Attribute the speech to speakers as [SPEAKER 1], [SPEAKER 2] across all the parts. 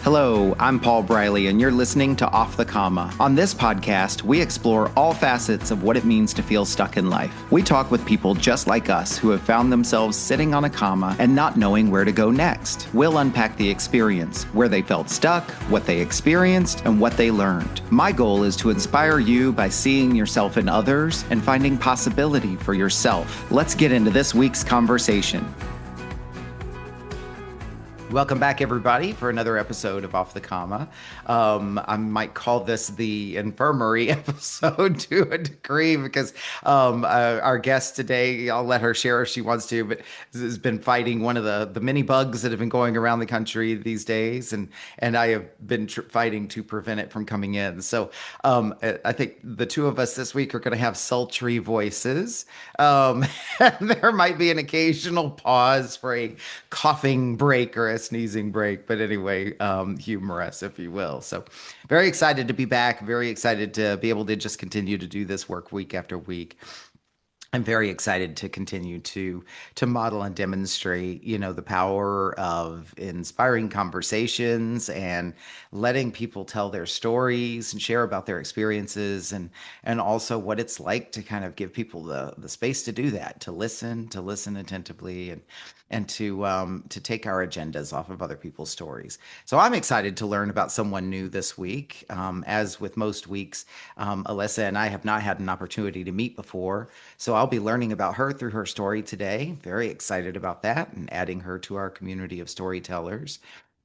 [SPEAKER 1] Hello, I'm Paul Briley, and you're listening to Off the Comma. On this podcast, we explore all facets of what it means to feel stuck in life. We talk with people just like us who have found themselves sitting on a comma and not knowing where to go next. We'll unpack the experience, where they felt stuck, what they experienced, and what they learned. My goal is to inspire you by seeing yourself in others and finding possibility for yourself. Let's get into this week's conversation. Welcome back, everybody, for another episode of Off the Comma. I might call this the infirmary episode to a degree because our guest today, I'll let her share if she wants to, but has been fighting one of the many bugs that have been going around the country these days, and I have been fighting to prevent it from coming in. So I think the two of us this week are going to have sultry voices. There might be an occasional pause for a coughing break or a sneezing break, but anyway, humorous, if you will. So very excited to be back, very excited to be able to just continue to do this work week after week. I'm very excited to continue to model and demonstrate, the power of inspiring conversations and letting people tell their stories and share about their experiences and also what it's like to kind of give people the space to do that, to listen attentively and to take our agendas off of other people's stories. So I'm excited to learn about someone new this week. As with most weeks, Allyssya and I have not had an opportunity to meet before, so I'll be learning about her through her story today. Very excited about that and adding her to our community of storytellers.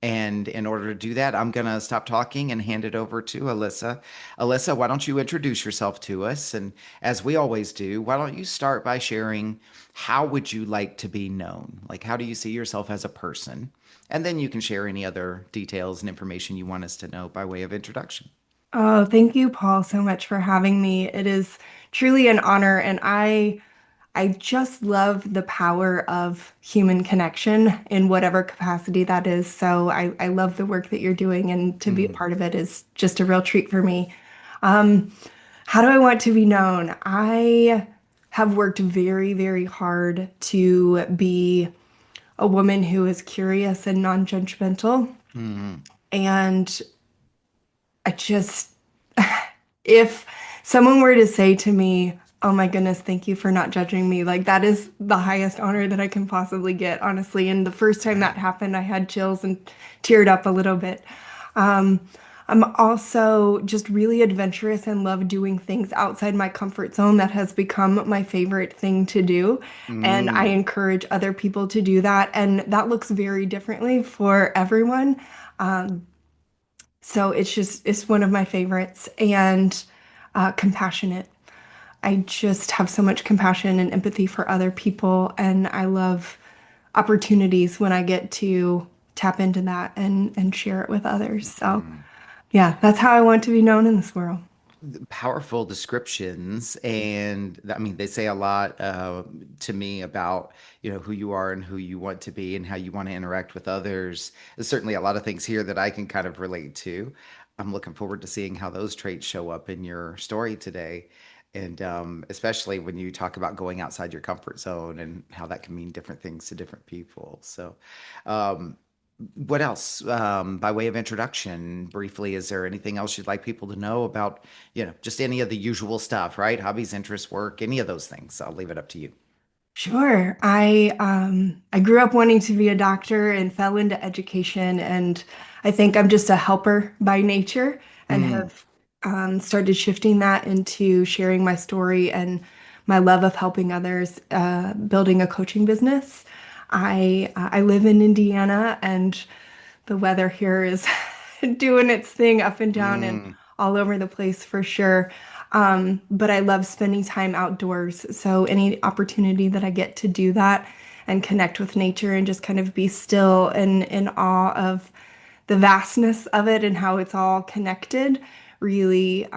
[SPEAKER 1] And in order to do that, I'm going to stop talking and hand it over to Allyssya. Allyssya, why don't you introduce yourself to us? And as we always do, why don't you start by sharing how would you like to be known? Like, how do you see yourself as a person? And then you can share any other details and information you want us to know by way of introduction.
[SPEAKER 2] Oh, thank you, Paul, so much for having me. It is truly an honor, and I just love the power of human connection in whatever capacity that is. So I love the work that you're doing, and to be a
[SPEAKER 1] Mm,
[SPEAKER 2] part of it is just a real treat for me. Um, how do I want to be known? I have worked very, very hard to be a woman who is curious and non-judgmental.
[SPEAKER 1] mm,
[SPEAKER 2] And I just, if someone were to say to me, "Oh my goodness, thank you for not judging me," like that is the highest honor that I can possibly get, honestly. And the first time that
[SPEAKER 1] right.
[SPEAKER 2] happened, I had chills and teared up a little bit. Um, I'm also just really adventurous and love doing things outside my comfort zone. That has become my favorite thing to do. And I
[SPEAKER 1] Mm,
[SPEAKER 2] encourage other people to do that. And that looks very differently for everyone. Um, so it's one of my favorites and compassionate. I just have so much compassion and empathy for other people, and I love opportunities when I get to tap into that and share it with others. So,
[SPEAKER 1] mm.
[SPEAKER 2] yeah, that's how I want to be known in this world.
[SPEAKER 1] Powerful descriptions, and I mean they say a lot to me about who you are and who you want to be and how you want to interact with others. There's certainly a lot of things here that I can kind of relate to. I'm looking forward to seeing how those traits show up in your story today, and especially when you talk about going outside your comfort zone and how that can mean different things to different people. So um, what else, by way of introduction, briefly, is there anything else you'd like people to know about, just any of the usual stuff, right? Hobbies, interests, work, any of those things. I'll leave it up to you.
[SPEAKER 2] Sure. I grew up wanting to be a doctor and fell into education, and I think I'm just a helper by nature and
[SPEAKER 1] Mm,
[SPEAKER 2] have started shifting that into sharing my story and my love of helping others, building a coaching business. I live in Indiana, and the weather here is doing its thing up and down and
[SPEAKER 1] mm,
[SPEAKER 2] all over the place for sure. But I love spending time outdoors. So any opportunity that I get to do that and connect with nature and just kind of be still and in awe of the vastness of it and how it's all connected, really,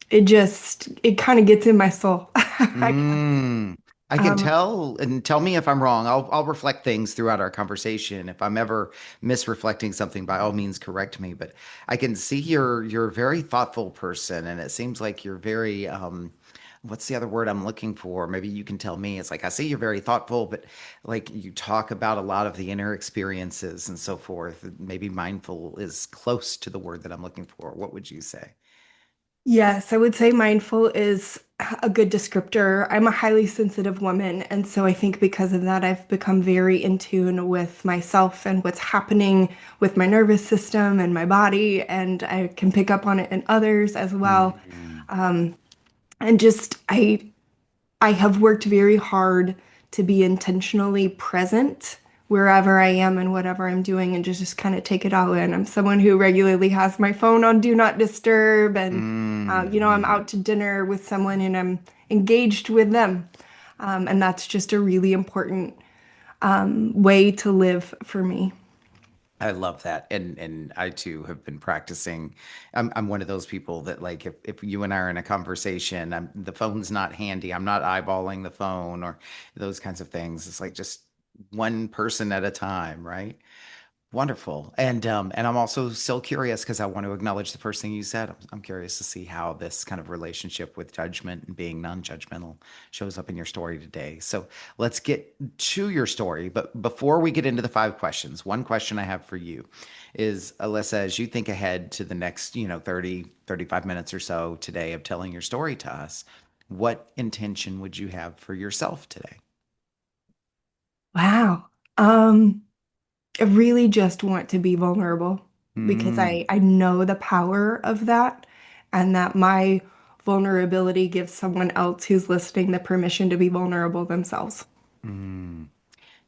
[SPEAKER 2] it kind of gets in my soul.
[SPEAKER 1] mm. I can
[SPEAKER 2] Um,
[SPEAKER 1] tell, and tell me if I'm wrong. I'll reflect things throughout our conversation. If I'm ever misreflecting something, by all means, correct me. But I can see you're a very thoughtful person, and it seems like you're very what's the other word I'm looking for? Maybe you can tell me. It's like I see you're very thoughtful, but like you talk about a lot of the inner experiences and so forth. Maybe mindful is close to the word that I'm looking for. What would you say?
[SPEAKER 2] Yes, I would say mindful is a good descriptor. I'm a highly sensitive woman, and so I think because of that, I've become very in tune with myself and what's happening with my nervous system and my body, and I can pick up on it in others as well.
[SPEAKER 1] Mm,
[SPEAKER 2] And just I have worked very hard to be intentionally present wherever I am and whatever I'm doing and just kind of take it all in. I'm someone who regularly has my phone on do not disturb and I'm
[SPEAKER 1] mm.
[SPEAKER 2] out to dinner with someone and I'm engaged with them. And that's just a really important way to live for me.
[SPEAKER 1] I love that. And I too have been practicing. I'm one of those people that like if you and I are in a conversation, the phone's not handy. I'm not eyeballing the phone or those kinds of things. It's like just one person at a time, right? Wonderful. And I'm also still curious because I want to acknowledge the first thing you said. I'm curious to see how this kind of relationship with judgment and being non-judgmental shows up in your story today. So let's get to your story. But before we get into the five questions, one question I have for you is, Alyssa, as you think ahead to the next, 35 minutes or so today of telling your story to us, what intention would you have for yourself today?
[SPEAKER 2] Wow. Um, I really just want to be vulnerable because
[SPEAKER 1] Mm,
[SPEAKER 2] I know the power of that and that my vulnerability gives someone else who's listening the permission to be vulnerable themselves.
[SPEAKER 1] mm.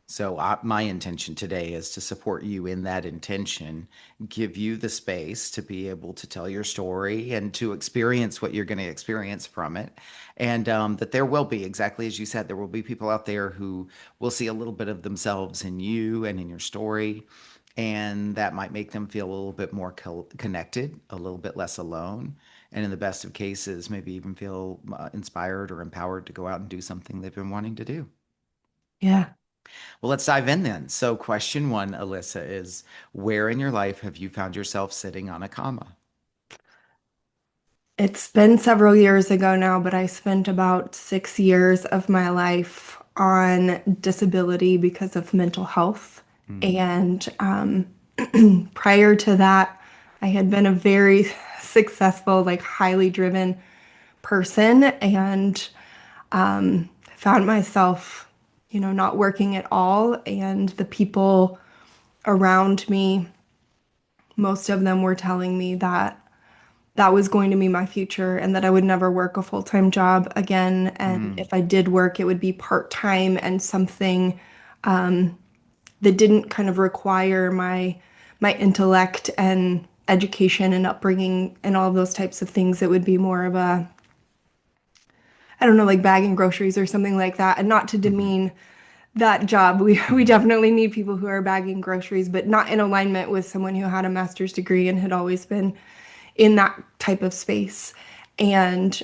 [SPEAKER 1] So, my intention today is to support you in that intention, give you the space to be able to tell your story and to experience what you're going to experience from it. And that there will be, exactly as you said, there will be people out there who will see a little bit of themselves in you and in your story. And that might make them feel a little bit more connected, a little bit less alone. And in the best of cases, maybe even feel inspired or empowered to go out and do something they've been wanting to do.
[SPEAKER 2] Yeah.
[SPEAKER 1] Well, let's dive in then. So, question one, Alyssa, is where in your life have you found yourself sitting on a comma?
[SPEAKER 2] It's been several years ago now, but I spent about 6 years of my life on disability because of mental health.
[SPEAKER 1] Mm,
[SPEAKER 2] And prior to that, I had been a very successful, like highly driven person and found myself, not working at all. And the people around me, most of them were telling me that that was going to be my future and that I would never work a full-time job again. And
[SPEAKER 1] mm,
[SPEAKER 2] if I did work, it would be part-time and something that didn't kind of require my intellect and education and upbringing and all of those types of things. It would be more of a, I don't know, like bagging groceries or something like that. And not to
[SPEAKER 1] mhm,
[SPEAKER 2] demean that job. We
[SPEAKER 1] mhm,
[SPEAKER 2] definitely need people who are bagging groceries, but not in alignment with someone who had a master's degree and had always been in that type of space. And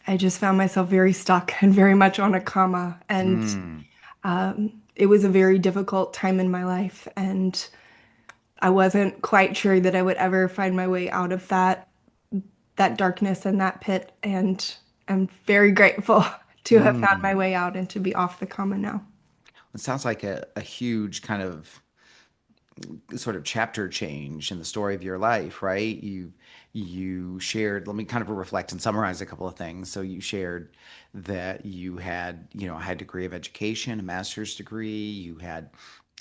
[SPEAKER 2] I just found myself very stuck and very much on a comma. And
[SPEAKER 1] mm,
[SPEAKER 2] it was a very difficult time in my life. And I wasn't quite sure that I would ever find my way out of that darkness and that pit. And I'm very grateful to have found my
[SPEAKER 1] mm.
[SPEAKER 2] way out and to be off the comma now.
[SPEAKER 1] It sounds like a huge kind of sort of chapter change in the story of your life, right? You shared, let me kind of reflect and summarize a couple of things. So you shared that you had, a high degree of education, a master's degree, you had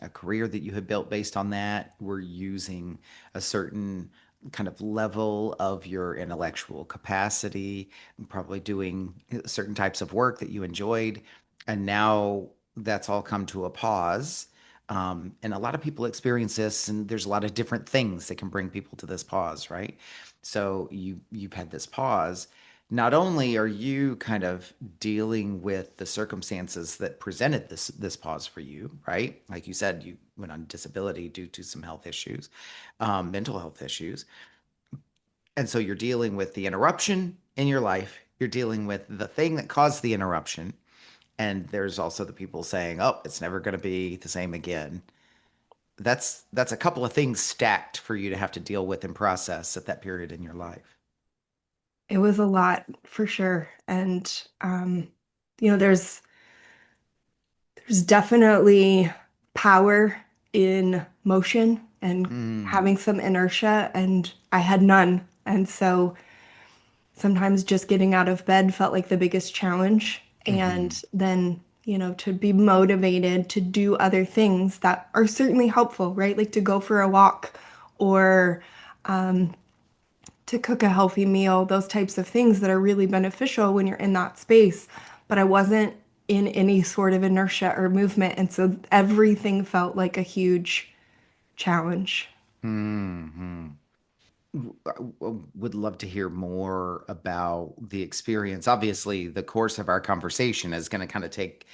[SPEAKER 1] a career that you had built based on that, were using a certain kind of level of your intellectual capacity, and probably doing certain types of work that you enjoyed. And now that's all come to a pause, and a lot of people experience this, and there's a lot of different things that can bring people to this pause, right? So you've had this pause. Not only are you kind of dealing with the circumstances that presented this pause for you, right? Like you said, you went on disability due to some health issues, mental health issues, and so you're dealing with the interruption in your life. You're dealing with the thing that caused the interruption, and there's also the people saying, "Oh, it's never going to be the same again." That's a couple of things stacked for you to have to deal with and process at that period in your life.
[SPEAKER 2] It was a lot for sure. And you know, there's definitely power in motion and
[SPEAKER 1] Mm,
[SPEAKER 2] having some inertia, and I had none. And so sometimes just getting out of bed felt like the biggest challenge.
[SPEAKER 1] mm-hmm,
[SPEAKER 2] And then, you know, to be motivated to do other things that are certainly helpful, right? Like to go for a walk or to cook a healthy meal, those types of things that are really beneficial when you're in that space. But I wasn't in any sort of inertia or movement. And so everything felt like a huge challenge.
[SPEAKER 1] mm-hmm. Would love to hear more about the experience. Obviously, the course of our conversation is going to kind of take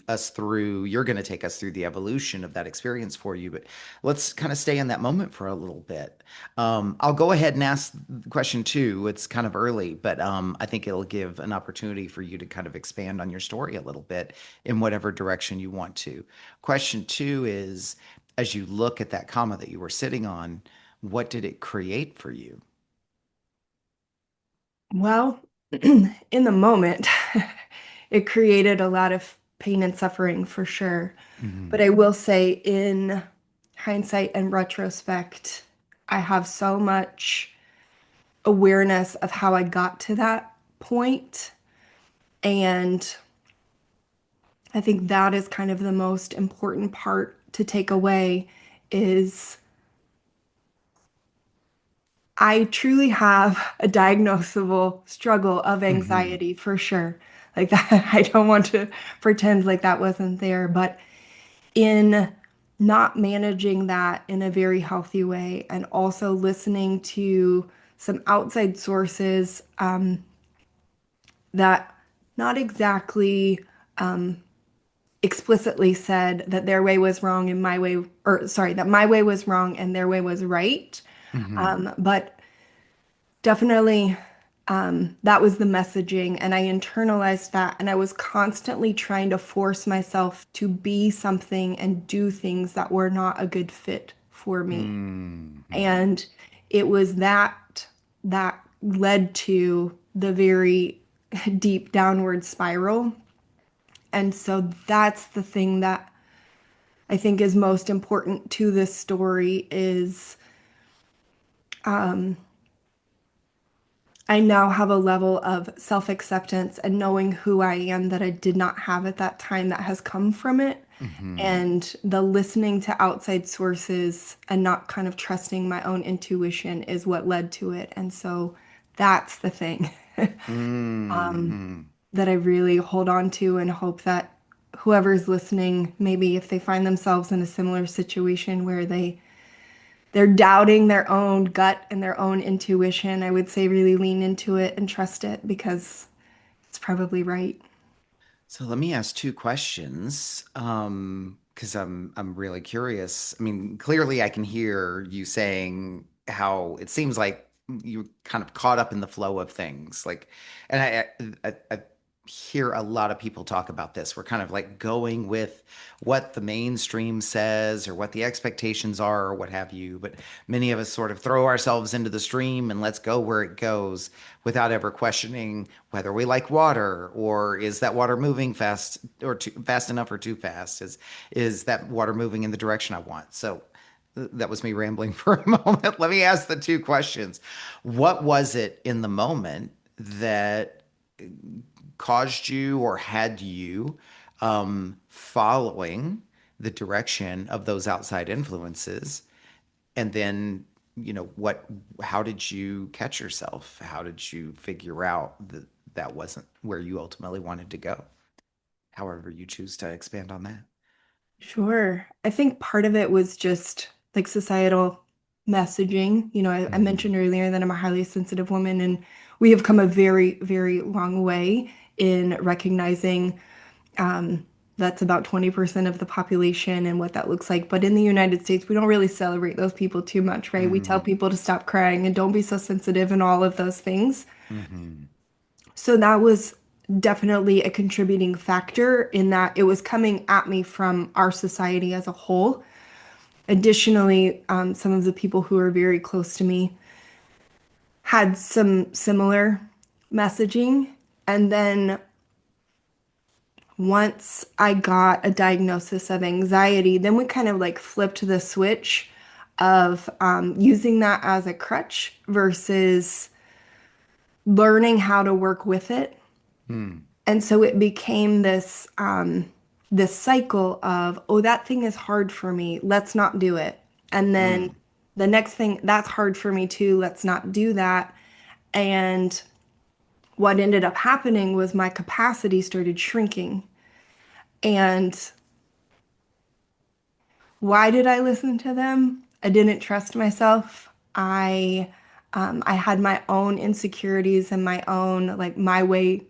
[SPEAKER 1] us through, you're going to take us through the evolution of that experience for you, but let's kind of stay in that moment for a little bit. I'll go ahead and ask question two. It's kind of early, but I think it'll give an opportunity for you to kind of expand on your story a little bit in whatever direction you want to. Question two is, as you look at that comma that you were sitting on, what did it create for you?
[SPEAKER 2] Well, in the moment, it created a lot of pain and suffering for sure. But
[SPEAKER 1] Hmm.
[SPEAKER 2] I will say, in hindsight and retrospect, I have so much awareness of how I got to that point. And I think that is kind of the most important part to take away is I truly have a diagnosable struggle of
[SPEAKER 1] Hmm.
[SPEAKER 2] anxiety for sure. Like that, I don't want to pretend like that wasn't there, but in not managing that in a very healthy way and also listening to some outside sources that not exactly explicitly said that their way was wrong and my way, or sorry, that my way was wrong and their way was right.
[SPEAKER 1] Hmm.
[SPEAKER 2] But definitely that was the messaging, and I internalized that, and I was constantly trying to force myself to be something and do things that were not a good fit for me.
[SPEAKER 1] Hmm.
[SPEAKER 2] And it was that led to the very deep downward spiral. And so that's the thing that I think is most important to this story is I now have a level of self-acceptance and knowing who I am that I did not have at that time that has come from it.
[SPEAKER 1] Hmm.
[SPEAKER 2] And the listening to outside sources and not kind of trusting my own intuition is what led to it. And so that's the thing
[SPEAKER 1] Hmm.
[SPEAKER 2] that I really hold on to and hope that whoever's listening, maybe if they find themselves in a similar situation where they're doubting their own gut and their own intuition, I would say really lean into it and trust it because it's probably right.
[SPEAKER 1] So let me ask two questions, because I'm really curious. I mean, clearly I can hear you saying how it seems like you kind of caught up in the flow of things. Like, and I hear a lot of people talk about this. We're kind of like going with what the mainstream says or what the expectations are or what have you. But many of us sort of throw ourselves into the stream and let's go where it goes without ever questioning whether we like water or is that water moving fast or too fast enough or too fast? Is that water moving in the direction I want? So that was me rambling for a moment. Let me ask the two questions. What was it in the moment that caused you or had you following the direction of those outside influences? And then, how did you catch yourself? How did you figure out that that wasn't where you ultimately wanted to go? However, you choose to expand on that.
[SPEAKER 2] Sure. I think part of it was just like societal messaging. You know, I
[SPEAKER 1] Hmm.
[SPEAKER 2] mentioned earlier that I'm a highly sensitive woman, and we have come a very, very long way in recognizing that's about 20% of the population and what that looks like. But in the United States, we don't really celebrate those people too much, right? We tell
[SPEAKER 1] Hmm.
[SPEAKER 2] people to stop crying and don't be so sensitive and all of those things.
[SPEAKER 1] Hmm.
[SPEAKER 2] So that was definitely a contributing factor in that it was coming at me from our society as a whole. Additionally, some of the people who are very close to me had some similar messaging. And then once I got a diagnosis of anxiety, then we kind of like flipped the switch of using that as a crutch versus learning how to work with it.
[SPEAKER 1] Hmm.
[SPEAKER 2] And so it became this cycle of, oh, that thing is hard for me. Let's not do it. And then
[SPEAKER 1] Hmm.
[SPEAKER 2] the next thing, that's hard for me too. Let's not do that. And what ended up happening was my capacity started shrinking. And why did I listen to them? I didn't trust myself. I had my own insecurities and my own like my way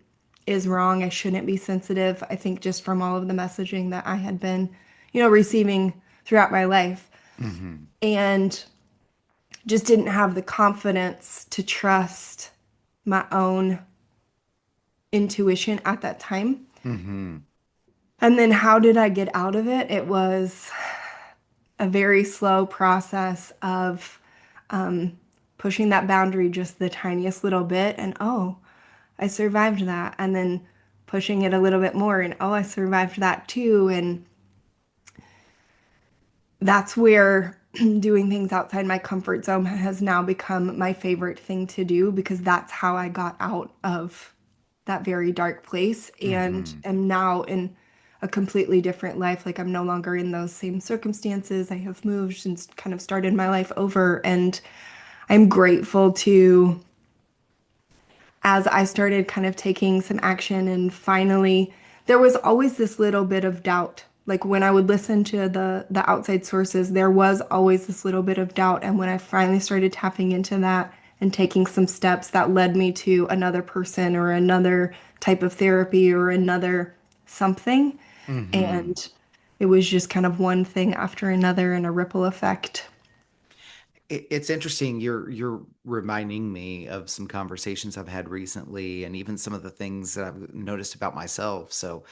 [SPEAKER 2] is wrong. I shouldn't be sensitive. I think just from all of the messaging that I had been, receiving throughout my life,
[SPEAKER 1] Hmm.
[SPEAKER 2] and just didn't have the confidence to trust my own intuition at that time.
[SPEAKER 1] Hmm.
[SPEAKER 2] And then how did I get out of it? It was a very slow process of pushing that boundary just the tiniest little bit, and oh, I survived that. And then pushing it a little bit more, and oh, I survived that too. And that's where doing things outside my comfort zone has now become my favorite thing to do, because that's how I got out of that very dark place and
[SPEAKER 1] Hmm.
[SPEAKER 2] am now in a completely different life. Like I'm no longer in those same circumstances. I have moved and kind of started my life over. And I'm grateful to, as I started kind of taking some action and finally, there was always this little bit of doubt. Like when I would listen to the outside sources, there was always this little bit of doubt. And when I finally started tapping into that and taking some steps that led me to another person or another type of therapy or another something,
[SPEAKER 1] Hmm.
[SPEAKER 2] and it was just kind of one thing after another and a ripple effect.
[SPEAKER 1] It's interesting. You're reminding me of some conversations I've had recently, and even some of the things that I've noticed about myself. So,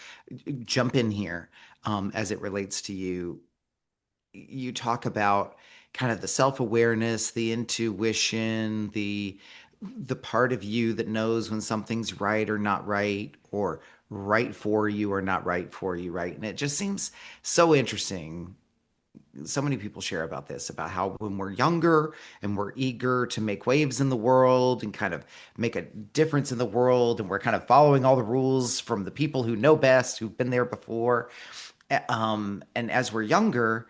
[SPEAKER 1] jump in here as it relates to you. You talk about kind of the self-awareness, the intuition, the part of you that knows when something's right or not right, or right for you or not right for you, right? And it just seems so interesting. So many people share about this, about how when we're younger and we're eager to make waves in the world and kind of make a difference in the world, and we're kind of following all the rules from the people who know best, who've been there before. And as we're younger,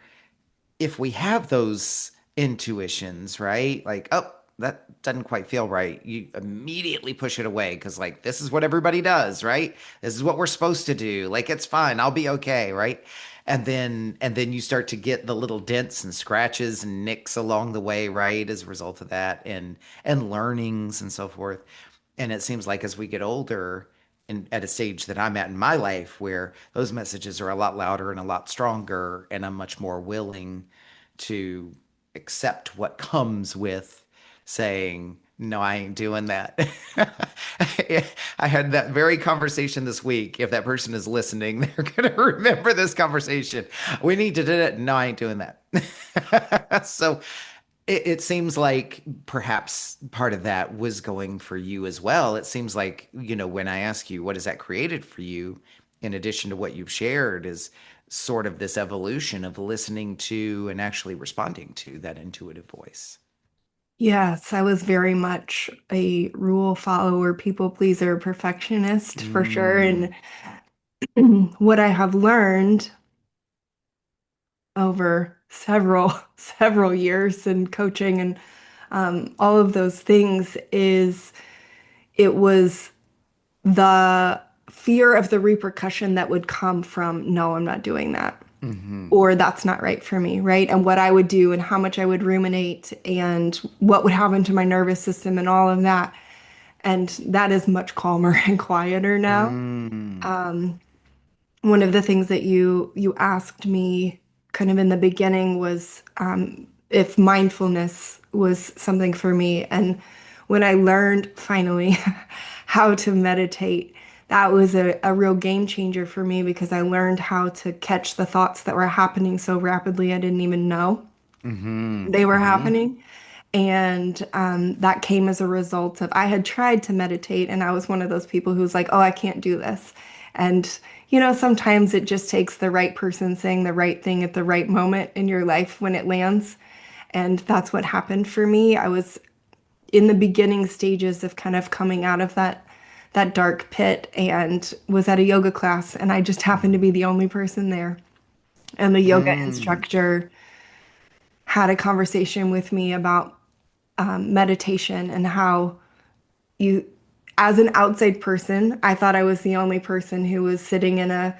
[SPEAKER 1] if we have those intuitions, right? Like, oh, that doesn't quite feel right. You immediately push it away because, like, this is what everybody does, right? This is what we're supposed to do. Like, it's fine. I'll be okay, right? And then you start to get the little dents and scratches and nicks along the way, right? As a result of that, and learnings and so forth. And it seems like as we get older, and at a stage that I'm at in my life where those messages are a lot louder and a lot stronger, and I'm much more willing to accept what comes with saying, no, I ain't doing that. I had that very conversation this week. If that person is listening, they're going to remember this conversation. We need to do it. No, I ain't doing that. So it seems like perhaps part of that was going for you as well. It seems like, when I ask you, what has that created for you, in addition to what you've shared, is sort of this evolution of listening to and actually responding to that intuitive voice.
[SPEAKER 2] Yes, I was very much a rule follower, people pleaser, perfectionist for sure.
[SPEAKER 1] Mm,
[SPEAKER 2] And what I have learned over several, several years in coaching and all of those things is it was the fear of the repercussion that would come from, no, I'm not doing that.
[SPEAKER 1] hmm.
[SPEAKER 2] Or that's not right for me, right? And what I would do and how much I would ruminate and what would happen to my nervous system and all of that. And that is much calmer and quieter now.
[SPEAKER 1] Mm,
[SPEAKER 2] One of the things that you asked me kind of in the beginning was if mindfulness was something for me. And when I learned finally how to meditate, that was a real game changer for me, because I learned how to catch the thoughts that were happening so rapidly I didn't even know
[SPEAKER 1] hmm.
[SPEAKER 2] they were
[SPEAKER 1] Hmm.
[SPEAKER 2] happening. And that came as a result of I had tried to meditate, and I was one of those people who was like, oh, I can't do this. And, sometimes it just takes the right person saying the right thing at the right moment in your life when it lands. And that's what happened for me. I was in the beginning stages of kind of coming out of that dark pit and was at a yoga class, and I just happened to be the only person there. And the yoga
[SPEAKER 1] Mm,
[SPEAKER 2] instructor had a conversation with me about meditation and how you, as an outside person, I thought I was the only person who was sitting in a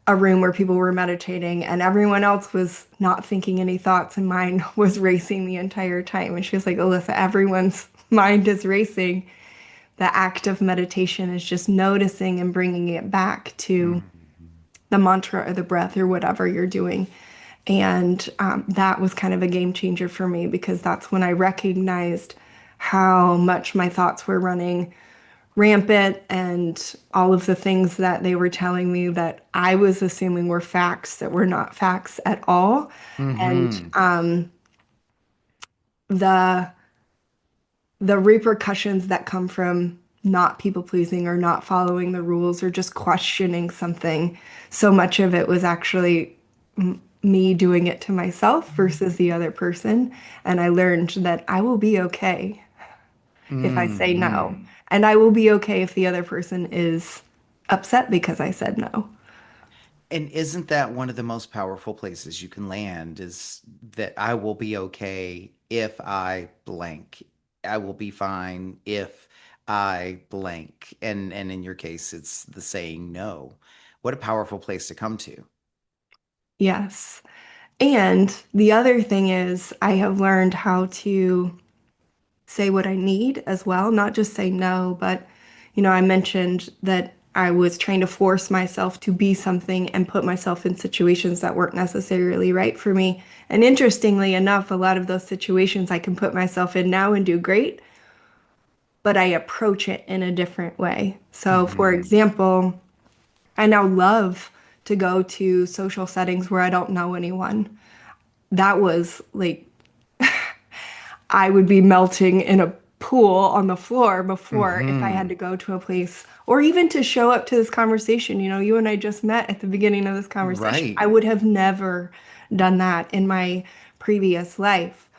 [SPEAKER 2] room where people were meditating, and everyone else was not thinking any thoughts, and mine was racing the entire time. And she was like, Alyssa, everyone's mind is racing. The act of meditation is just noticing and bringing it back to
[SPEAKER 1] mm,
[SPEAKER 2] the mantra or the breath or whatever you're doing. And that was kind of a game changer for me because that's when I recognized how much my thoughts were running rampant and all of the things that they were telling me that I was assuming were facts that were not facts at all. And
[SPEAKER 1] mm-hmm.
[SPEAKER 2] the the repercussions that come from not people pleasing or not following the rules or just questioning something, so much of it was actually me doing it to myself versus the other person. And I learned that I will be okay if I say no.
[SPEAKER 1] Mm-hmm.
[SPEAKER 2] And I will be okay if the other person is upset because I said no.
[SPEAKER 1] And isn't that one of the most powerful places you can land is that I will be okay if I blank. I will be fine if I blank. And in your case, it's the saying no. What a powerful place to come to.
[SPEAKER 2] Yes. And the other thing is, I have learned how to say what I need as well, not just say no, but I mentioned that I was trying to force myself to be something and put myself in situations that weren't necessarily right for me. And interestingly enough, a lot of those situations I can put myself in now and do great, but I approach it in a different way. So, for
[SPEAKER 1] Mm-hmm.
[SPEAKER 2] example, I now love to go to social settings where I don't know anyone. That was like I would be melting in a pool on the floor before if I had
[SPEAKER 1] Mm-hmm.
[SPEAKER 2] to go to a place or even to show up to this conversation. You and I just met at the beginning of this conversation.
[SPEAKER 1] Right.
[SPEAKER 2] I would have never done that in my previous life,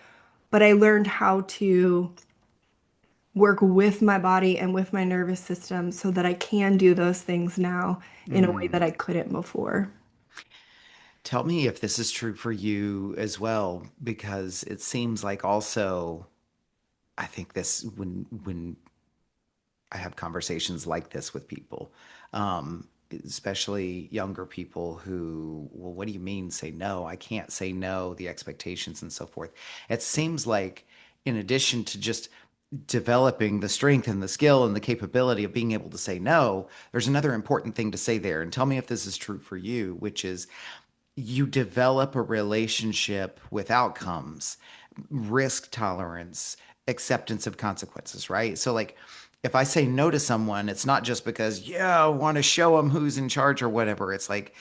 [SPEAKER 2] but I learned how to work with my body and with my nervous system so that I can do those things now in a way that
[SPEAKER 1] Mm.
[SPEAKER 2] I couldn't before.
[SPEAKER 1] Tell me if this is true for you as well, because it seems like also I think this when I have conversations like this with people, especially younger people who, well, what do you mean say no? I can't say no, the expectations and so forth. It seems like, in addition to just developing the strength and the skill and the capability of being able to say no, there's another important thing to say there. And tell me if this is true for you, which is you develop a relationship with outcomes, risk tolerance, acceptance of consequences, right? So, like, if I say no to someone, it's not just because, yeah, I want to show them who's in charge or whatever. It's like,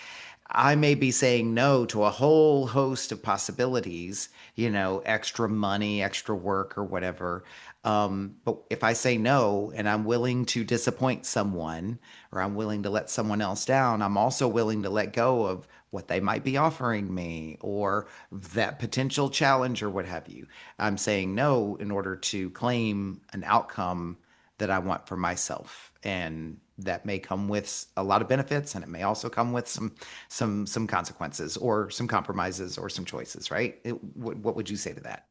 [SPEAKER 1] I may be saying no to a whole host of possibilities, extra money, extra work, or whatever. But if I say no and I'm willing to disappoint someone or I'm willing to let someone else down, I'm also willing to let go of what they might be offering me or that potential challenge or what have you. I'm saying no in order to claim an outcome that I want for myself. And that may come with a lot of benefits and it may also come with some consequences or some compromises or some choices, right? What would you say to that?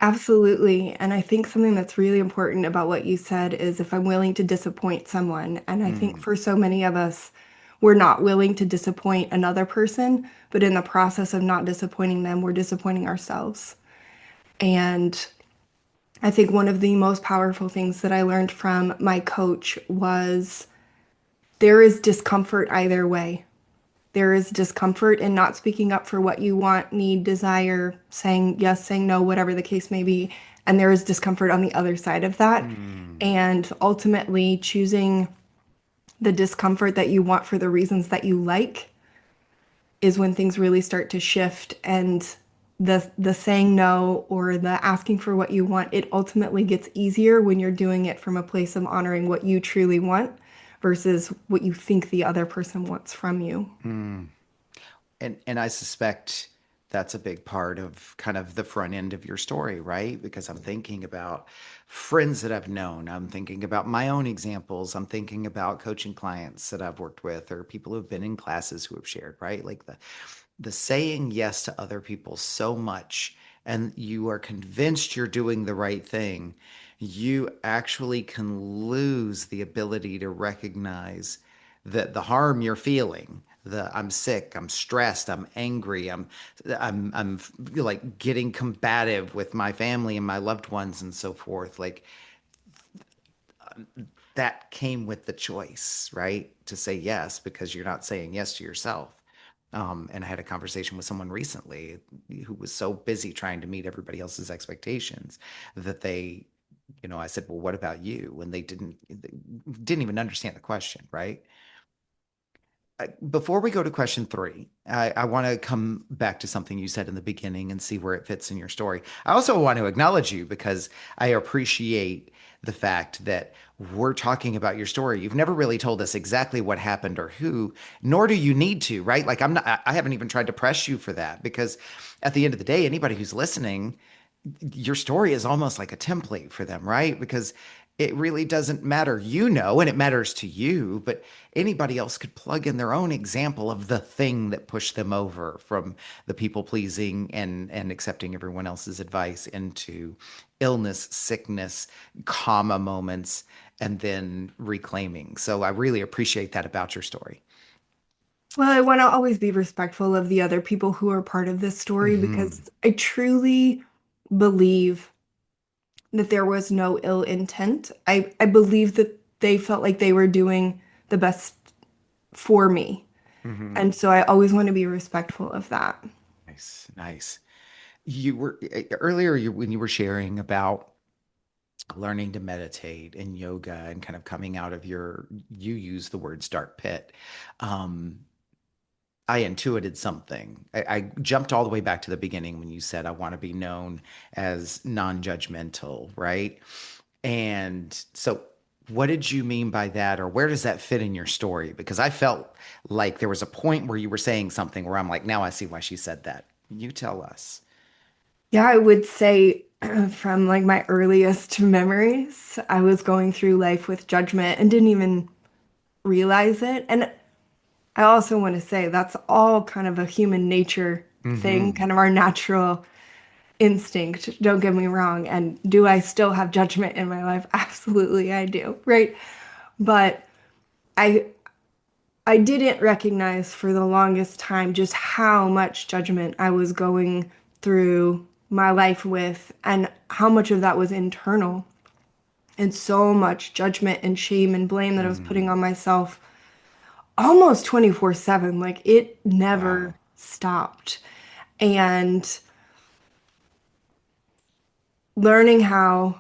[SPEAKER 2] Absolutely. And I think something that's really important about what you said is if I'm willing to disappoint someone, and I think
[SPEAKER 1] Mm,
[SPEAKER 2] for so many of us, we're not willing to disappoint another person, but in the process of not disappointing them, we're disappointing ourselves. And I think one of the most powerful things that I learned from my coach was there is discomfort either way. There is discomfort in not speaking up for what you want, need, desire, saying yes, saying no, whatever the case may be. And there is discomfort on the other side of that.
[SPEAKER 1] mm,
[SPEAKER 2] And ultimately, choosing the discomfort that you want for the reasons that you like is when things really start to shift. And the saying no or the asking for what you want, it ultimately gets easier when you're doing it from a place of honoring what you truly want versus what you think the other person wants from you.
[SPEAKER 1] Mm. And I suspect that's a big part of kind of the front end of your story, right? Because I'm thinking about friends that I've known. I'm thinking about my own examples. I'm thinking about coaching clients that I've worked with or people who've been in classes who have shared, right? Like the saying yes to other people so much and you are convinced you're doing the right thing, you actually can lose the ability to recognize that the harm you're feeling, the I'm sick, I'm stressed, I'm angry, I'm like getting combative with my family and my loved ones and so forth. Like that came with the choice, right? To say yes because you're not saying yes to yourself. And I had a conversation with someone recently who was so busy trying to meet everybody else's expectations that I said, well, what about you? And they didn't even understand the question, right? Before we go to question three, I want to come back to something you said in the beginning and see where it fits in your story. I also want to acknowledge you because I appreciate the fact that we're talking about your story. You've never really told us exactly what happened or who, nor do you need to, right? Like I haven't even tried to press you for that because at the end of the day, anybody who's listening, your story is almost like a template for them, right? Because it really doesn't matter, and it matters to you, but anybody else could plug in their own example of the thing that pushed them over from the people pleasing and accepting everyone else's advice into illness, sickness, comma moments, and then reclaiming. So I really appreciate that about your story.
[SPEAKER 2] Well, I want to always be respectful of the other people who are part of this story
[SPEAKER 1] Hmm.
[SPEAKER 2] because I truly believe that there was no ill intent. I believe that they felt like they were doing the best for me.
[SPEAKER 1] Hmm.
[SPEAKER 2] And so I always want to be respectful of that.
[SPEAKER 1] Nice, nice. You were earlier when you were sharing about learning to meditate and yoga and kind of coming out of you use the words dark pit. Um, I intuited something. I jumped all the way back to the beginning when you said I want to be known as non-judgmental, right? And so what did you mean by that, or where does that fit in your story? Because I felt like there was a point where you were saying something where I'm like, now I see why she said that. You tell us.
[SPEAKER 2] Yeah, I would say from like my earliest memories, I was going through life with judgment and didn't even realize it. And I also want to say that's all kind of a human nature thing,
[SPEAKER 1] Hmm.
[SPEAKER 2] kind of our natural instinct. Don't get me wrong. And do I still have judgment in my life? Absolutely, I do, right? But I I didn't recognize for the longest time just how much judgment I was going through my life with and how much of that was internal and so much judgment and shame and blame that I was putting
[SPEAKER 1] Mm.
[SPEAKER 2] on myself almost 24/7. Like it
[SPEAKER 1] Wow.
[SPEAKER 2] never stopped. And learning how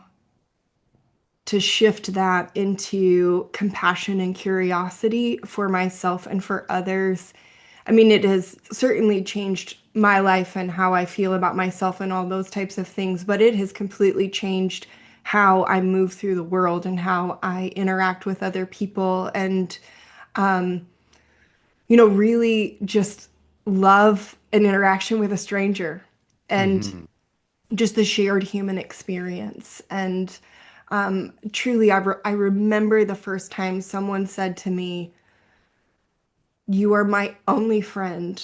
[SPEAKER 2] to shift that into compassion and curiosity for myself and for others. I mean, it has certainly changed my life and how I feel about myself and all those types of things, but it has completely changed how I move through the world and how I interact with other people and, really just love an interaction with a stranger and
[SPEAKER 1] Hmm.
[SPEAKER 2] just the shared human experience. And truly, I remember the first time someone said to me, "You are my only friend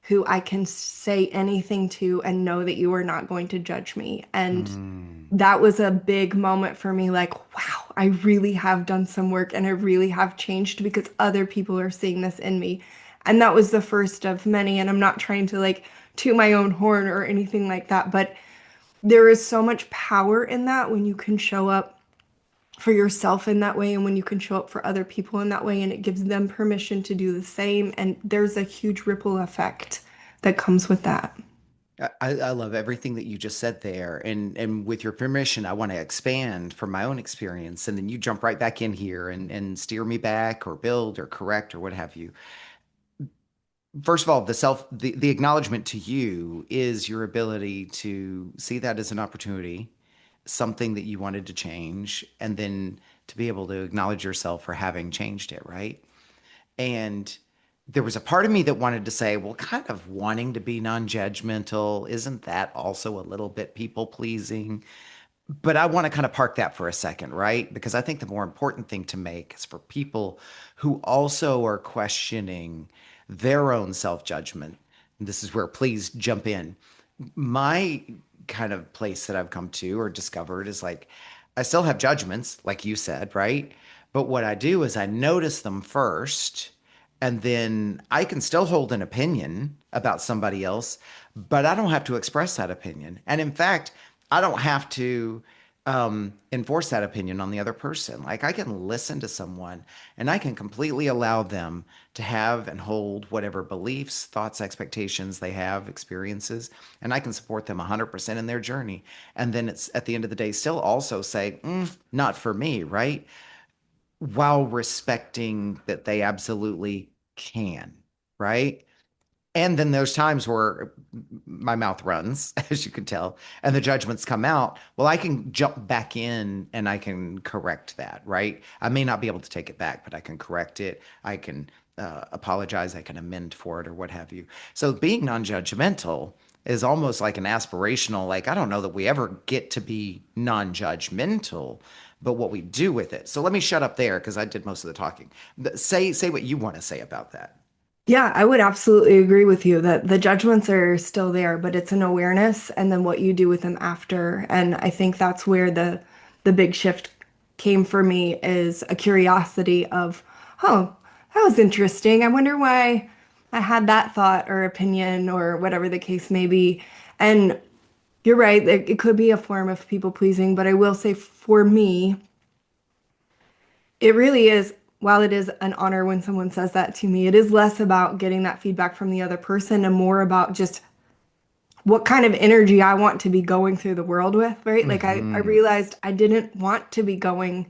[SPEAKER 2] who I can say anything to and know that you are not going to judge me." And
[SPEAKER 1] Mm.
[SPEAKER 2] that was a big moment for me like, wow, I really have done some work and I really have changed because other people are seeing this in me. And that was the first of many. And I'm not trying to like toot my own horn or anything like that, but there is so much power in that when you can show up for yourself in that way and when you can show up for other people in that way and it gives them permission to do the same and there's a huge ripple effect that comes with that.
[SPEAKER 1] I love everything that you just said there. And with your permission, I want to expand from my own experience. And then you jump right back in here and steer me back or build or correct or what have you. first of all, the acknowledgement to you is your ability to see that as an opportunity, something that you wanted to change, and then to be able to acknowledge yourself for having changed it, right? And there was a part of me that wanted to say, well, kind of wanting to be non-judgmental, isn't that also a little bit people pleasing? But I want to kind of park that for a second, right? Because I think the more important thing to make is for people who also are questioning their own self judgment. This is where please jump in. My kind of place that I've come to or discovered is like, I still have judgments, like you said, right? But what I do is I notice them first, and then I can still hold an opinion about somebody else, but I don't have to express that opinion. And in fact, I don't have to enforce that opinion on the other person. Like I can listen to someone and I can completely allow them to have and hold whatever beliefs, thoughts, expectations they have, experiences, and I can support them 100% in their journey. And then it's at the end of the day, still also say, not for me, right? While respecting that they absolutely can, right? And then there's times where my mouth runs, as you can tell, and the judgments come out. Well, I can jump back in and I can correct that, right? I may not be able to take it back, but I can correct it. I can apologize. I can amend for it or what have you. So being non-judgmental is almost like an aspirational, like, I don't know that we ever get to be non-judgmental, but what we do with it. So let me shut up there because I did most of the talking. Say what you want to say about that.
[SPEAKER 2] Yeah, I would absolutely agree with you that the judgments are still there, but it's an awareness and then what you do with them after. And I think that's where the big shift came for me is a curiosity of, oh, that was interesting. I wonder why I had that thought or opinion or whatever the case may be. And you're right, it could be a form of people pleasing, but I will say for me, it really is, while it is an honor when someone says that to me, it is less about getting that feedback from the other person and more about just what kind of energy I want to be going through the world with, right? Like I
[SPEAKER 1] Hmm.
[SPEAKER 2] realized I didn't want to be going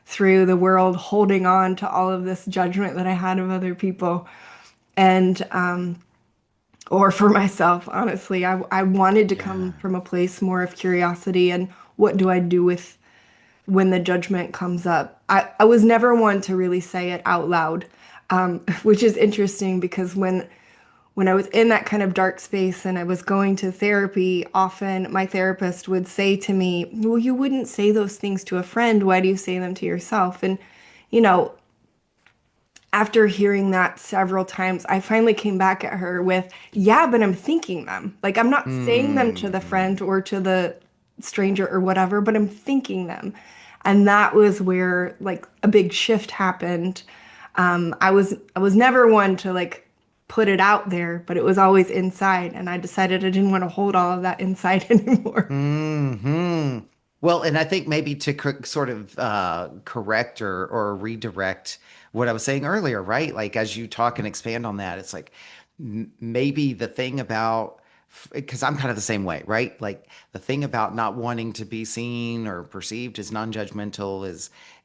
[SPEAKER 2] through the world holding on to all of this judgment that I had of other people. And or for myself, honestly, I wanted to come
[SPEAKER 1] Yeah.
[SPEAKER 2] from a place more of curiosity and what do I do with when the judgment comes up. I was never one to really say it out loud, which is interesting because when I was in that kind of dark space and I was going to therapy, often my therapist would say to me, well, you wouldn't say those things to a friend. Why do you say them to yourself? And, you know, after hearing that several times, I finally came back at her with, yeah, but I'm thinking them. Like, I'm not saying them to the
[SPEAKER 1] Hmm.
[SPEAKER 2] friend or to the stranger or whatever, but I'm thinking them. And that was where like a big shift happened. I was never one to like put it out there, but it was always inside. And I decided I didn't want to hold all of that inside anymore.
[SPEAKER 1] Hmm. Well, and I think maybe to sort of correct or redirect what I was saying earlier, right? Like as you talk and expand on that, it's like maybe the thing about, because I'm kind of the same way, right? Like the thing about not wanting to be seen or perceived as non-judgmental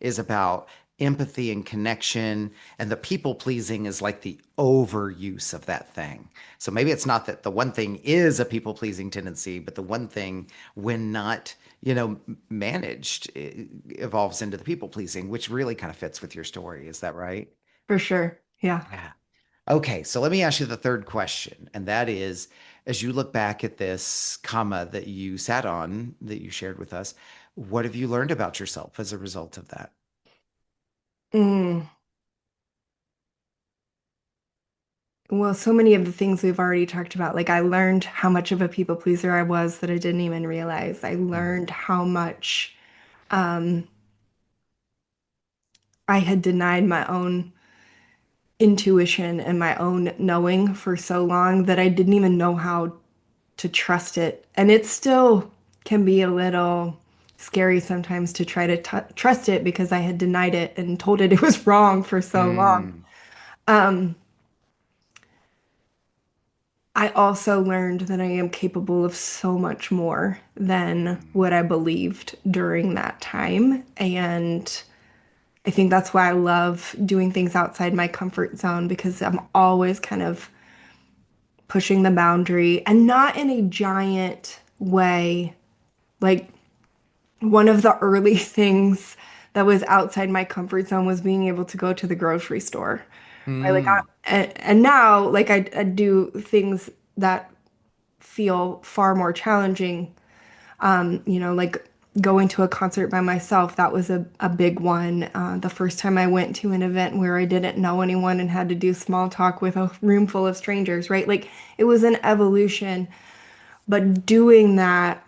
[SPEAKER 1] is about empathy and connection, and the people pleasing is like the overuse of that thing. So maybe it's not that the one thing is a people pleasing tendency, but the one thing, when not, managed, evolves into the people pleasing, which really kind of fits with your story. Is that right?
[SPEAKER 2] For sure. Yeah.
[SPEAKER 1] Yeah. Okay, so let me ask you the third question, and that is, as you look back at this comma that you sat on, that you shared with us, what have you learned about yourself as a result of that?
[SPEAKER 2] Mm. Well, so many of the things we've already talked about, like I learned how much of a people pleaser I was that I didn't even realize. I
[SPEAKER 1] Mm,
[SPEAKER 2] learned how much um, I had denied my own intuition and my own knowing for so long that I didn't even know how to trust it. And it still can be a little scary sometimes to try to trust it because I had denied it and told it it was wrong for so long.
[SPEAKER 1] mm,
[SPEAKER 2] Um, I also learned that I am capable of so much more than
[SPEAKER 1] mm,
[SPEAKER 2] what I believed during that time. And I think that's why I love doing things outside my comfort zone because I'm always kind of pushing the boundary, and not in a giant way. Like one of the early things that was outside my comfort zone was being able to go to the grocery store. Right?
[SPEAKER 1] Mm.
[SPEAKER 2] And now like I do things that feel far more challenging. Like going to a concert by myself, that was a big one. The first time I went to an event where I didn't know anyone and had to do small talk with a room full of strangers, right? Like it was an evolution, but doing that,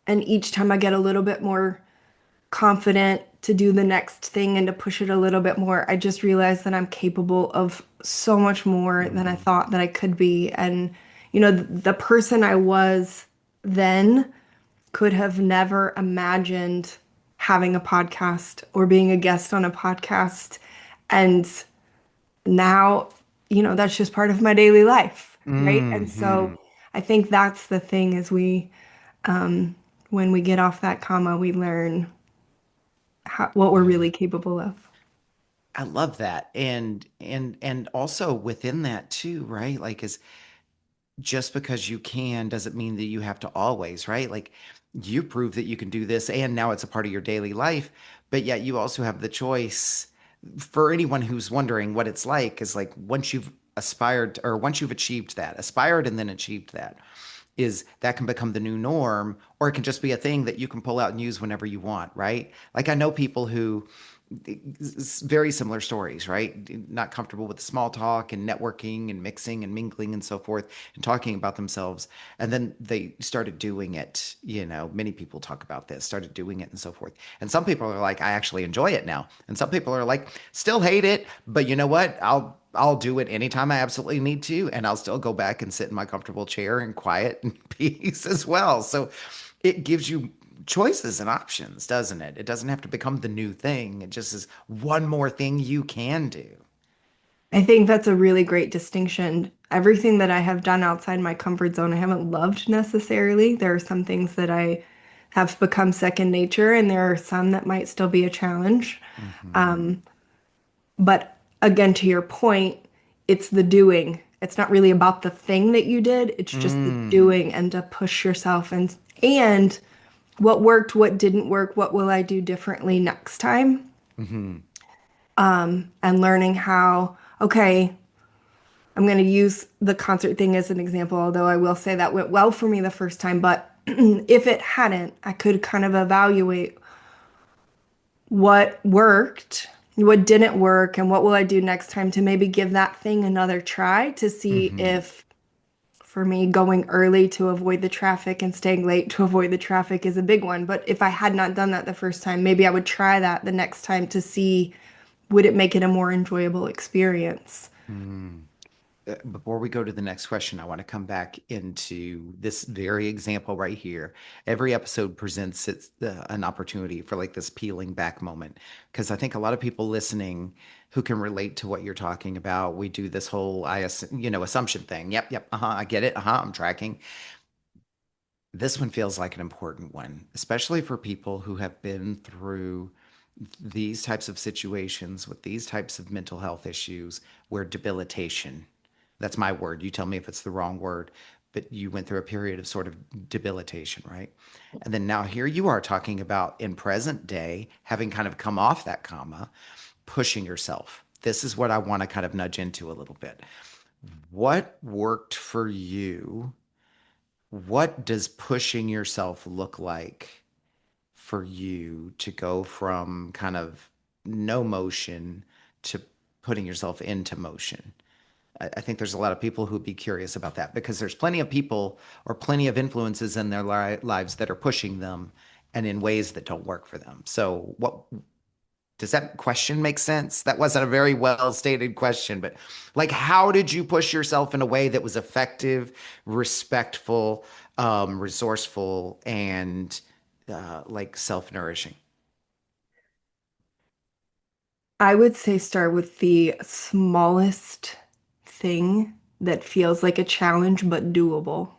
[SPEAKER 2] and each time I get a little bit more confident to do the next thing and to push it a little bit more, I just realized that I'm capable of so much more than I
[SPEAKER 1] Mm.
[SPEAKER 2] thought that I could be. And, the person I was then could have never imagined having a podcast or being a guest on a podcast. And now, that's just part of my daily life, right? And so
[SPEAKER 1] Hmm.
[SPEAKER 2] I think that's the thing is when we get off that comma, we learn what we're
[SPEAKER 1] Yeah.
[SPEAKER 2] really capable of.
[SPEAKER 1] I love that. And also within that too, right? Like is just because you can doesn't mean that you have to always, right? Like you prove that you can do this and now it's a part of your daily life, but yet you also have the choice. For anyone who's wondering what it's like, is like once you've aspired or once you've achieved that, aspired and then achieved that, is that can become the new norm, or it can just be a thing that you can pull out and use whenever you want, right? Like I know people who very similar stories, right? Not comfortable with small talk and networking and mixing and mingling and so forth and talking about themselves. And then they started doing it. Many people talk about this, started doing it and so forth. And some people are like, I actually enjoy it now. And some people are like, still hate it, but you know what? I'll do it anytime I absolutely need to, and I'll still go back and sit in my comfortable chair and quiet and peace as well. So it gives you choices and options, doesn't it? It doesn't have to become the new thing. It just is one more thing you can do.
[SPEAKER 2] I think that's a really great distinction. Everything that I have done outside my comfort zone, I haven't loved necessarily. There are some things that I have become second nature, and there are some that might still be a challenge.
[SPEAKER 1] Hmm.
[SPEAKER 2] But again, to your point, it's the doing. It's not really about the thing that you did. It's just the
[SPEAKER 1] Mm.
[SPEAKER 2] doing and to push yourself and what worked, what didn't work, what will I do differently next time?
[SPEAKER 1] Hmm.
[SPEAKER 2] And learning how, okay, I'm going to use the concert thing as an example, although I will say that went well for me the first time. But if it hadn't, I could kind of evaluate what worked, what didn't work, and what will I do next time to maybe give that thing another try to see
[SPEAKER 1] Hmm.
[SPEAKER 2] if, for me, going early to avoid the traffic and staying late to avoid the traffic is a big one. But if I had not done that the first time, maybe I would try that the next time to see would it make it a more enjoyable experience.
[SPEAKER 1] Mm. Before we go to the next question, I want to come back into this very example right here. Every episode presents an opportunity for like this peeling back moment. Because I think a lot of people listening who can relate to what you're talking about, we do this whole assumption thing. Yep, yep, I get it. I'm tracking. This one feels like an important one, especially for people who have been through these types of situations with these types of mental health issues where debilitation, that's my word, you tell me if it's the wrong word, but you went through a period of sort of debilitation, right? And then now here you are talking about in present day, having kind of come off that comma, pushing yourself. This is what I want to kind of nudge into a little bit. What worked for you? What does pushing yourself look like for you to go from kind of no motion to putting yourself into motion? I think there's a lot of people who'd be curious about that because there's plenty of people or plenty of influences in their lives that are pushing them and in ways that don't work for them. So, what does that question make sense? That wasn't a very well stated question, but like, how did you push yourself in a way that was effective, respectful, resourceful, and like self nourishing?
[SPEAKER 2] I would say start with the smallest thing that feels like a challenge but doable.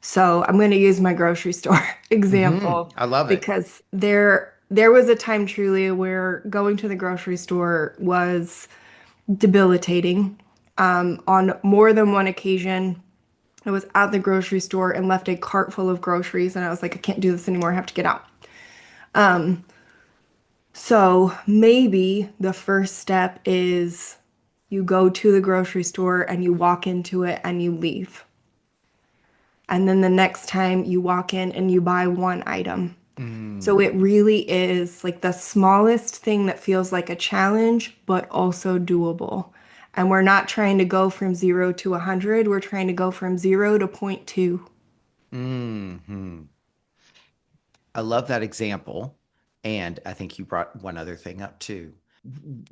[SPEAKER 2] So I'm going to use my grocery store example
[SPEAKER 1] I love it.
[SPEAKER 2] because there was a time truly where going to the grocery store was debilitating. On more than one occasion, I was at the grocery store and left a cart full of groceries, and I was like, I can't do this anymore. I have to get out. So maybe the first step is you go to the grocery store and you walk into it and you leave. And then the next time you walk in and you buy one item. So
[SPEAKER 1] Mm,
[SPEAKER 2] it really is like the smallest thing that feels like a challenge, but also doable. And we're not trying to go from 0 to 100. We're trying to go from 0 to 0.2.
[SPEAKER 1] hmm I love that example. And I think you brought one other thing up too.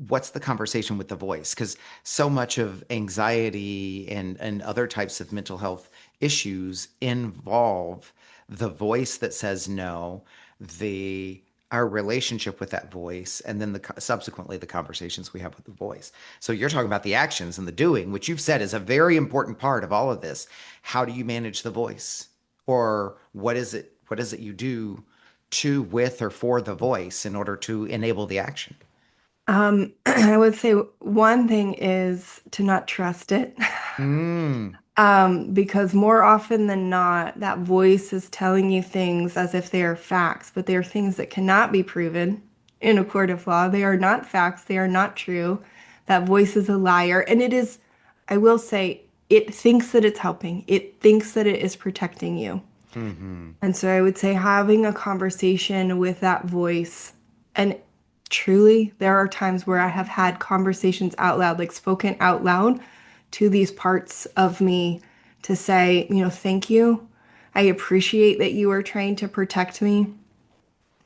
[SPEAKER 1] What's the conversation with the voice? Because so much of anxiety and other types of mental health issues involve the voice that says no, the our relationship with that voice, and then subsequently the conversations we have with the voice. So you're talking about the actions and the doing, which you've said is a very important part of all of this. How do you manage the voice? Or what is it? What is it you do to, with, or for the voice in order to enable the action?
[SPEAKER 2] I would say one thing is to not trust it.
[SPEAKER 1] Mm,
[SPEAKER 2] Because more often than not, that voice is telling you things as if they are facts, but they are things that cannot be proven in a court of law. They are not facts, they are not true. That voice is a liar. And it is, I will say, it thinks that it's helping, it thinks that it is protecting you.
[SPEAKER 1] hmm
[SPEAKER 2] And so I would say having a conversation with that voice, and truly, there are times where I have had conversations out loud, like spoken out loud to these parts of me to say, thank you. I appreciate that you are trying to protect me,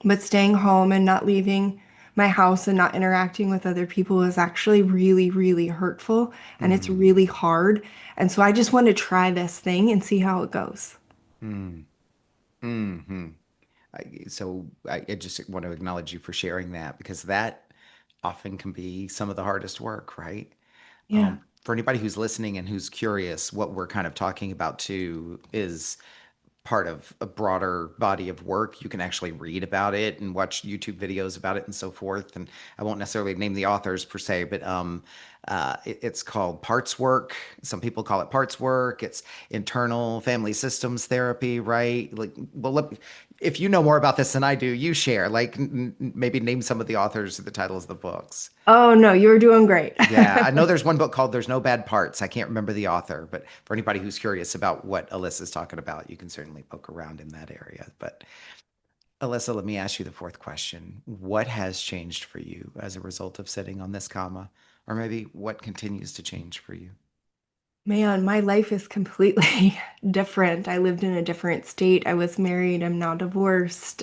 [SPEAKER 2] but staying home and not leaving my house and not interacting with other people is actually really, really hurtful and it's
[SPEAKER 1] hmm
[SPEAKER 2] really hard. And so I just want to try this thing and see how it goes.
[SPEAKER 1] hmm hmm I just want to acknowledge you for sharing that because that often can be some of the hardest work, right?
[SPEAKER 2] Yeah.
[SPEAKER 1] For anybody who's listening and who's curious, what we're kind of talking about too is part of a broader body of work. You can actually read about it and watch YouTube videos about it and so forth. And I won't necessarily name the authors per se, but it's called parts work. Some people call it parts work. It's internal family systems therapy, right? Like, well, if you know more about this than I do, you share. Like, maybe name some of the authors or the titles of the books.
[SPEAKER 2] Oh, no, you're doing great.
[SPEAKER 1] Yeah, I know there's one book called There's No Bad Parts. I can't remember the author, but for anybody who's curious about what Alyssa's talking about, you can certainly poke around in that area. But Alyssa, let me ask you the fourth question. What has changed for you as a result of sitting on this comma? Or maybe what continues to change for you?
[SPEAKER 2] Man, my life is completely different. I lived in a different state. I was married. I'm now divorced.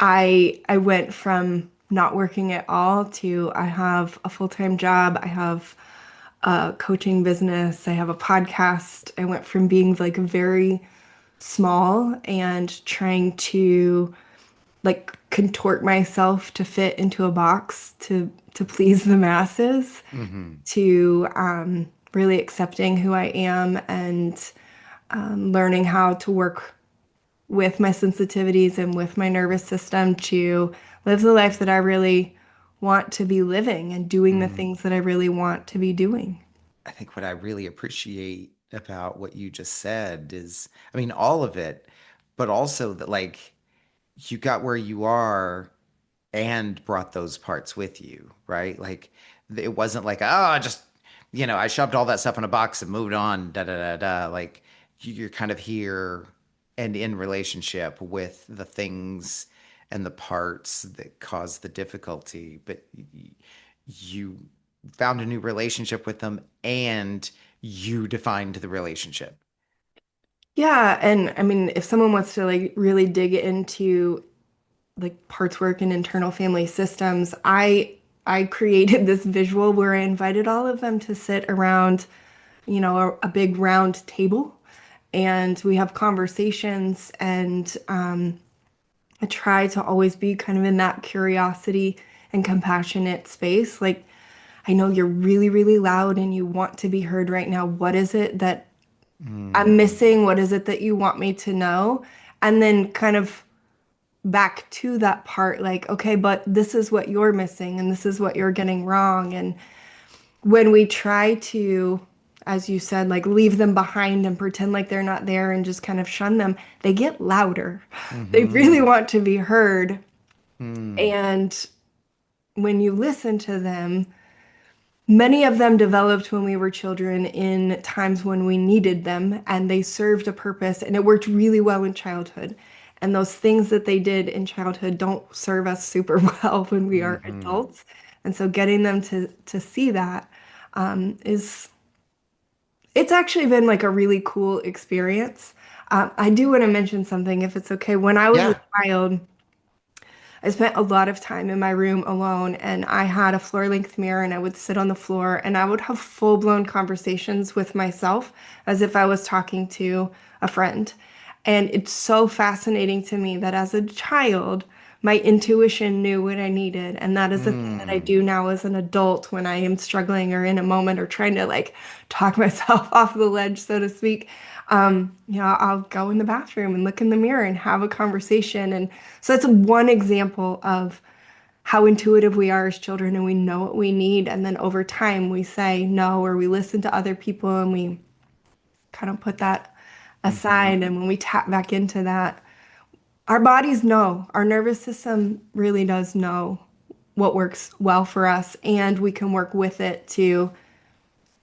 [SPEAKER 2] I went from not working at all to I have a full-time job. I have a coaching business. I have a podcast. I went from being like very small and trying to like contort myself to fit into a box to please the masses
[SPEAKER 1] Mm-hmm.
[SPEAKER 2] to really accepting who I am and learning how to work with my sensitivities and with my nervous system to live the life that I really want to be living and doing the
[SPEAKER 1] Mm.
[SPEAKER 2] things that I really want to be doing.
[SPEAKER 1] I think what I really appreciate about what you just said is, I mean, all of it, but also that like you got where you are and brought those parts with you, right? Like it wasn't like, oh, I just, I shoved all that stuff in a box and moved on, da da da da. Like you're kind of here and in relationship with the things and the parts that cause the difficulty, but you found a new relationship with them and you defined the relationship.
[SPEAKER 2] Yeah, and I mean, if someone wants to like really dig into like parts work and internal family systems, I created this visual where I invited all of them to sit around, a big round table and we have conversations and I try to always be kind of in that curiosity and compassionate space. Like, I know you're really, really loud and you want to be heard right now. What is it that I'm
[SPEAKER 1] Mm,
[SPEAKER 2] missing? What is it that you want me to know? And then kind of back to that part, like, okay, but this is what you're missing and this is what you're getting wrong. And when we try to, as you said, like leave them behind and pretend like they're not there and just kind of shun them, they get louder. They really
[SPEAKER 1] Mm-hmm.
[SPEAKER 2] want to be heard.
[SPEAKER 1] Mm.
[SPEAKER 2] And when you listen to them, many of them developed when we were children in times when we needed them, and they served a purpose, and it worked really well in childhood. And those things that they did in childhood don't serve us super well when we are
[SPEAKER 1] Mm-hmm.
[SPEAKER 2] adults. And so getting them to see that is it's actually been like a really cool experience. I do want to mention something, if it's okay. When I was a
[SPEAKER 1] Yeah.
[SPEAKER 2] child, I spent a lot of time in my room alone, and I had a floor-length mirror, and I would sit on the floor and I would have full-blown conversations with myself as if I was talking to a friend. And it's so fascinating to me that as a child, my intuition knew what I needed. And that is the thing that I
[SPEAKER 1] Mm.
[SPEAKER 2] do now as an adult when I am struggling or in a moment or trying to like talk myself off the ledge, so to speak. I'll go in the bathroom and look in the mirror and have a conversation. And so that's one example of how intuitive we are as children and we know what we need. And then over time, we say no, or we listen to other people and we kind of put that
[SPEAKER 1] Mm-hmm.
[SPEAKER 2] aside. And when we tap back into that, our bodies know, our nervous system really does know what works well for us. And we can work with it to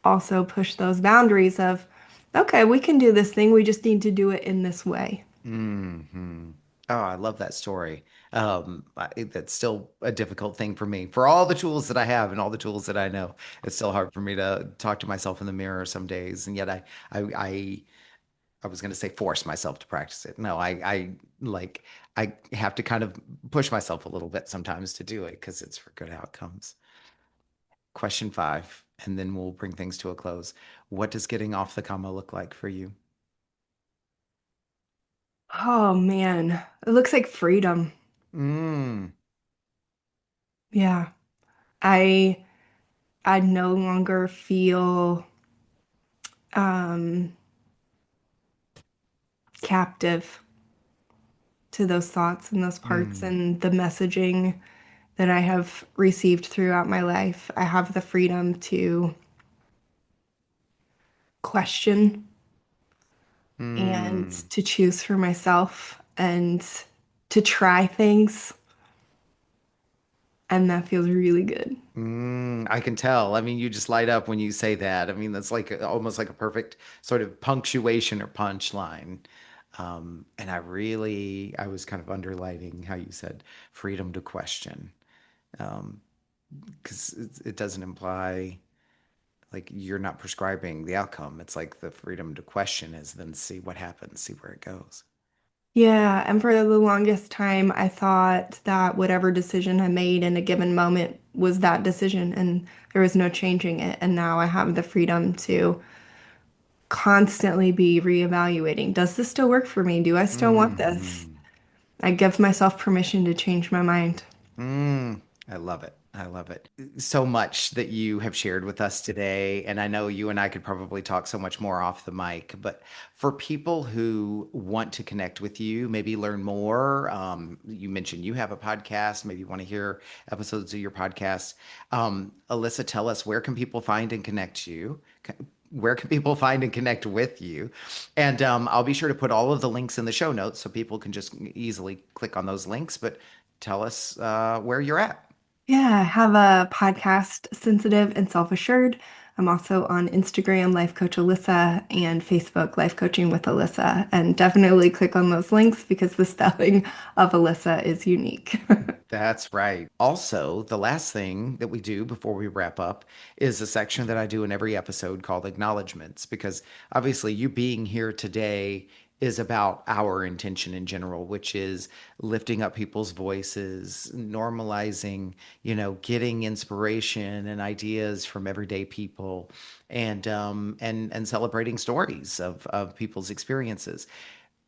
[SPEAKER 2] also push those boundaries of, okay, we can do this thing. We just need to do it in this way.
[SPEAKER 1] Hmm. Oh, I love that story. That's still a difficult thing for me. For all the tools that I have and all the tools that I know, it's still hard for me to talk to myself in the mirror some days. And yet I, I was going to say force myself to practice it. No, like, I have to kind of push myself a little bit sometimes to do it because it's for good outcomes. Question five, and then we'll bring things to a close. What does getting off the comma look like for you?
[SPEAKER 2] Oh man, it looks like freedom.
[SPEAKER 1] Mm,
[SPEAKER 2] Yeah. I I no longer feel um captive to those thoughts and those parts
[SPEAKER 1] mm,
[SPEAKER 2] and the messaging that I have received throughout my life. I have the freedom to question and
[SPEAKER 1] mm.
[SPEAKER 2] to choose for myself and to try things, and that feels really good.
[SPEAKER 1] I can tell. I mean, you just light up when you say that. I mean, that's like almost like a perfect sort of punctuation or punchline. And I was kind of underlining how you said freedom to question, um, because it doesn't imply like you're not prescribing the outcome. It's like the freedom to question is then see what happens, see where it goes.
[SPEAKER 2] Yeah, and for the longest time, I thought that whatever decision I made in a given moment was that decision, and there was no changing it. And now I have the freedom to constantly be reevaluating. Does this still work for me? Do I still want this?
[SPEAKER 1] Hmm.
[SPEAKER 2] I give myself permission to change my mind.
[SPEAKER 1] I love it. I love it. So much that you have shared with us today. And I know you and I could probably talk so much more off the mic, but for people who want to connect with you, maybe learn more, you mentioned you have a podcast, maybe you want to hear episodes of your podcast. Alyssa, tell us, where can people find and connect you? Where can people find and connect with you? And I'll be sure to put all of the links in the show notes so people can just easily click on those links. But tell us where you're at.
[SPEAKER 2] Yeah, I have a podcast, Sensitive and Self-Assured. I'm also on Instagram, Life Coach Alyssa, and Facebook, Life Coaching with Alyssa. And definitely click on those links because the spelling of Alyssa is unique.
[SPEAKER 1] That's right. Also, the last thing that we do before we wrap up is a section that I do in every episode called acknowledgments, because obviously you being here today is about our intention in general, which is lifting up people's voices, normalizing, getting inspiration and ideas from everyday people, and celebrating stories of people's experiences.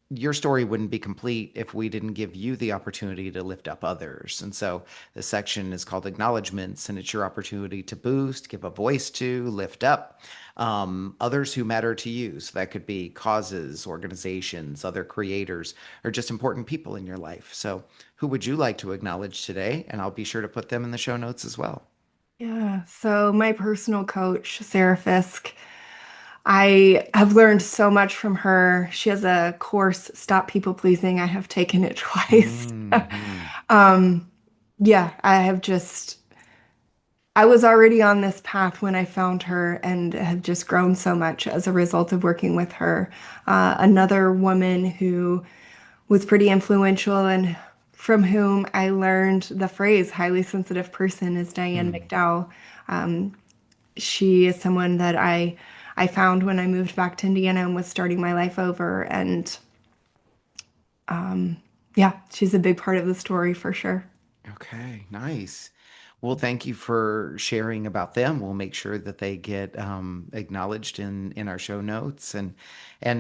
[SPEAKER 1] Your story wouldn't be complete if we didn't give you the opportunity to lift up others. And so the section is called Acknowledgements, and it's your opportunity to boost, give a voice to, lift up others who matter to you. So that could be causes, organizations, other creators, or just important people in your life. So who would you like to acknowledge today? And I'll be sure to put them in the show notes as well.
[SPEAKER 2] Yeah. So my personal coach, Sarah Fisk, I have learned so much from her. She has a course, Stop People Pleasing. I have taken it twice.
[SPEAKER 1] Hmm.
[SPEAKER 2] Um, yeah, I was already on this path when I found her and have just grown so much as a result of working with her. Another woman who was pretty influential and from whom I learned the phrase highly sensitive person is Diane
[SPEAKER 1] Hmm.
[SPEAKER 2] McDowell. Um, she is someone that I found when I moved back to Indiana and was starting my life over. And yeah, she's a big part of the story for sure.
[SPEAKER 1] Okay, nice. Well, thank you for sharing about them. We'll make sure that they get acknowledged in our show notes. And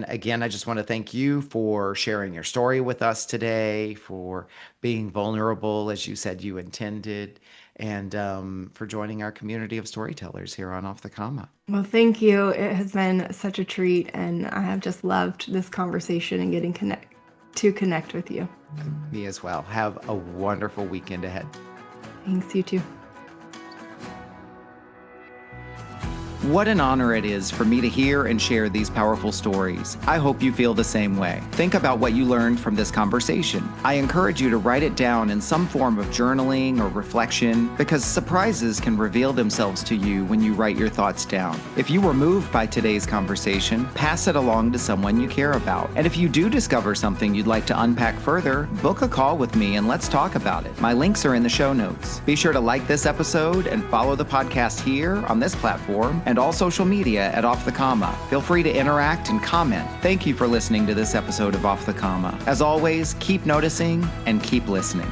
[SPEAKER 1] again, I just want to thank you for sharing your story with us today, for being vulnerable as you said you intended, and for joining our community of storytellers here on Off the Comma.
[SPEAKER 2] Well, thank you. It has been such a treat, and I have just loved this conversation and getting connect with you.
[SPEAKER 1] Me as well. Have a wonderful weekend ahead.
[SPEAKER 2] Thanks, you too.
[SPEAKER 1] What an honor it is for me to hear and share these powerful stories. I hope you feel the same way. Think about what you learned from this conversation. I encourage you to write it down in some form of journaling or reflection because surprises can reveal themselves to you when you write your thoughts down. If you were moved by today's conversation, pass it along to someone you care about. And if you do discover something you'd like to unpack further, book a call with me and let's talk about it. My links are in the show notes. Be sure to like this episode and follow the podcast here on this platform and all social media at Off the Comma. Feel free to interact and comment. Thank you for listening to this episode of Off the Comma. As always, keep noticing and keep listening.